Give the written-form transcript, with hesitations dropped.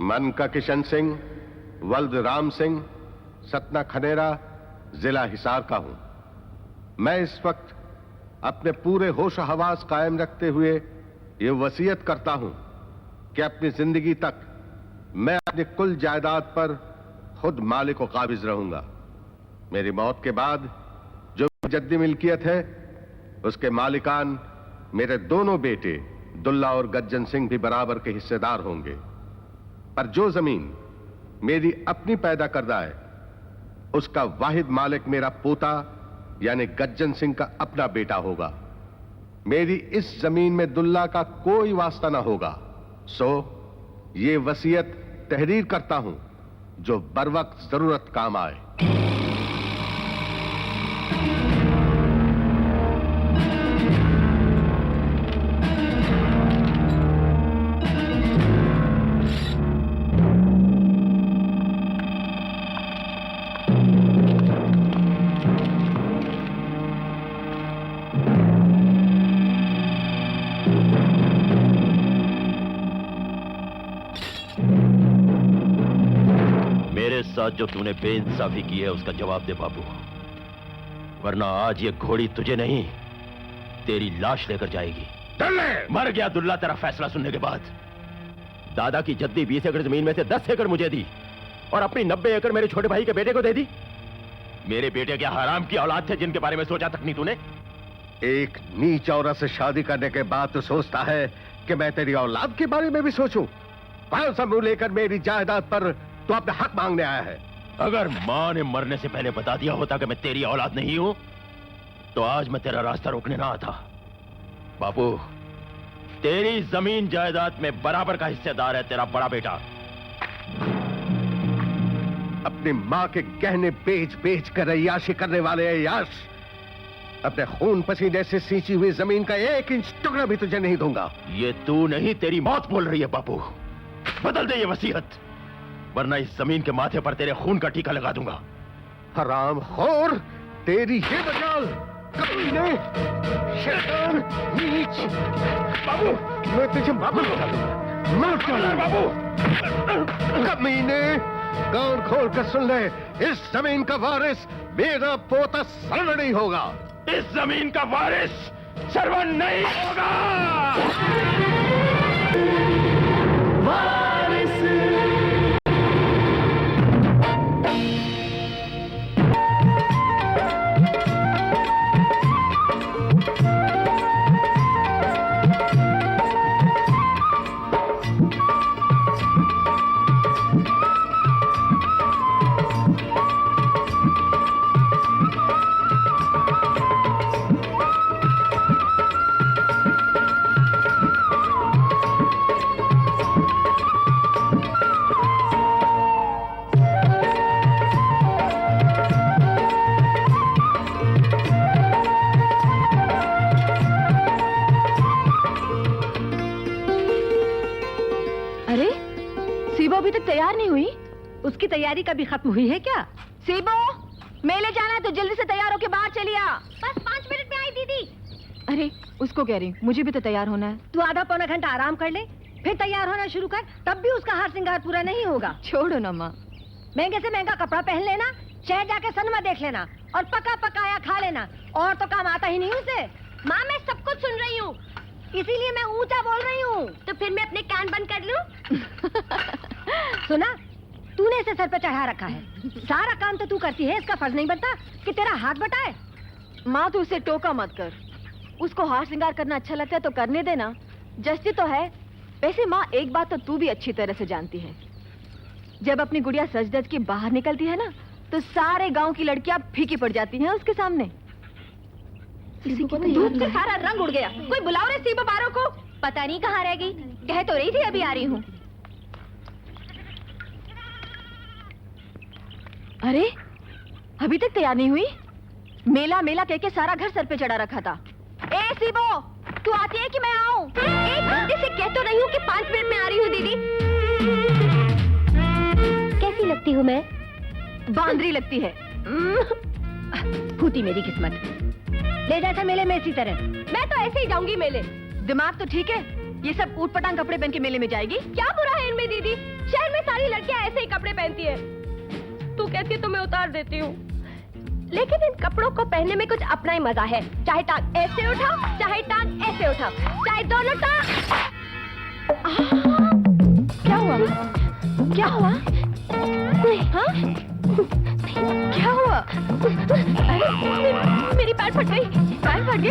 मन का किशन सिंह, वल्द राम सिंह, सतना खनेरा, जिला हिसार का हूं। मैं इस वक्त अपने पूरे होश हवास कायम रखते हुए ये वसीयत करता हूं कि अपनी जिंदगी तक मैं अपनी कुल जायदाद पर खुद मालिक व काबिज रहूंगा। मेरी मौत के बाद जो जद्दी मिल्कियत है उसके मालिकान मेरे दोनों बेटे दुल्ला और गज्जन सिंह भी बराबर के हिस्सेदार होंगे। पर जो जमीन मेरी अपनी पैदा करदा है उसका वाहिद मालिक मेरा पोता यानी गज्जन सिंह का अपना बेटा होगा। मेरी इस जमीन में दुल्ला का कोई वास्ता ना होगा। सो ये वसीयत तहरीर करता हूं जो बरवक्त जरूरत काम आए। साथ जो तूने बेइंसाफी की है उसका जवाब दे बाबू, वरना आज ये घोड़ी तुझे नहीं तेरी लाश लेकर जाएगी। मर गया दुल्ला तेरा फैसला सुनने के बाद। दादा की जद्दी 20 एकड़ जमीन में से 10 एकड़ मुझे दी और अपनी 90 एकड़ मेरे छोटे भाई के बेटे को दे दी। मेरे बेटे क्या हराम की औलाद थे जिनके बारे में सोचा तक नहीं तूने? एक नीच औरत से शादी करने के बाद तो सोचता है कि मैं तेरी औलाद के बारे में भी सोचूं। कौन सा मुंह लेकर मेरी जायदाद पर तो अपना हक मांगने आया है? अगर मां ने मरने से पहले बता दिया होता कि मैं तेरी औलाद नहीं हूं तो आज मैं तेरा रास्ता रोकने ना आता। बापू, तेरी जमीन जायदाद में बराबर का हिस्सेदार है तेरा बड़ा बेटा। अपनी मां के गहने बेच बेच कर अय्याशी करने वाले अय्याश, अपने खून पसीने से सींची हुई जमीन का 1 इंच टुकड़ा भी तुझे नहीं दूंगा। ये तू नहीं तेरी मौत बोल रही है बापू। बदल दे ये वसीयत, वरना इस जमीन के माथे पर तेरे खून का टीका लगा दूंगा। हराम खोर, तेरी ये मजाल, कमीने, शैतान, नीच। बाबू, मैं तुझे माफी बता दूंगा। माफ कर बाबू। कमीने, कान खोल कर सुन ले, इस जमीन का वारिस मेरा पोता सरवण नहीं होगा। इस जमीन का वारिस सरवण नहीं होगा। तैयार नहीं हुई? उसकी तैयारी कभी खत्म हुई है क्या? सीबो, मेले जाना है तो जल्दी से तैयार होके बाहर चली आ। बस 5 मिनट में आई दीदी। अरे उसको कह रही, मुझे भी तो तैयार होना है। तू आधा पौना घंटा आराम कर ले, फिर तैयार होना शुरू कर, तब भी उसका हार श्रृंगार पूरा नहीं होगा। छोड़ो ना माँ। महंगे से महंगा कपड़ा पहन लेना, शहर जाके सिनेमा देख लेना और पका पकाया खा लेना, और तो काम आता ही नहीं उसे। माँ, मैं सब कुछ सुन रही हूँ, इसीलिए मैं ऊंचा बोल रही हूँ। तो फिर मैं अपने कान बंद कर लूं? सुना, तूने इसे सर पे चढ़ा रखा है, सारा काम तो तू करती है, इसका फर्ज नहीं बनता कि तेरा हाथ बटाए। माँ तू उसे टोका मत कर, उसको हार श्रृंगार करना अच्छा लगता है तो करने देना, जचती तो है। वैसे माँ एक बात तो तू भी अच्छी तरह से जानती है, जब अपनी गुड़िया सज धज के बाहर निकलती है ना तो सारे गांव की लड़कियां फीकी पड़ जाती हैं उसके सामने। धूप से सारा रंग उड़ गया। कोई बुलाओ रे सीबो बारो को। पता नहीं कहाँ रह गई, कह तो रही थी अभी आ रही हूँ। अरे अभी तक तैयार नहीं हुई? मेला मेला कह के सारा घर सर पे चढ़ा रखा था। ए सीबो, तू आती है कि मैं आऊं? एक घंटे से कह तो रही हूँ कि 5 मिनट में आ रही हूँ दीदी। कैसी लगती हूँ मैं? बांदरी लगती है। फूटी मेरी किस्मत, ले जाता मेले में इसी तरह। मैं तो ऐसे ही जाऊंगी मेले। दिमाग तो ठीक है, ये सब ऊट पटांग कपड़े पहन के मेले में जाएगी? क्या बुरा है इनमें दीदी? शहर में पहनती है। तू कहती है तो मैं उतार देती हूँ, लेकिन इन कपड़ों को पहनने में कुछ अपना ही मजा है। चाहे टांग ऐसे उठाओ, चाहे टांग ऐसे उठाओ, चाहे दोनों टांग। क्या हुआ? क्या हुआ? हाँ? क्या हुआ? अरे मेरी पैर फट गई। पैर फट गई?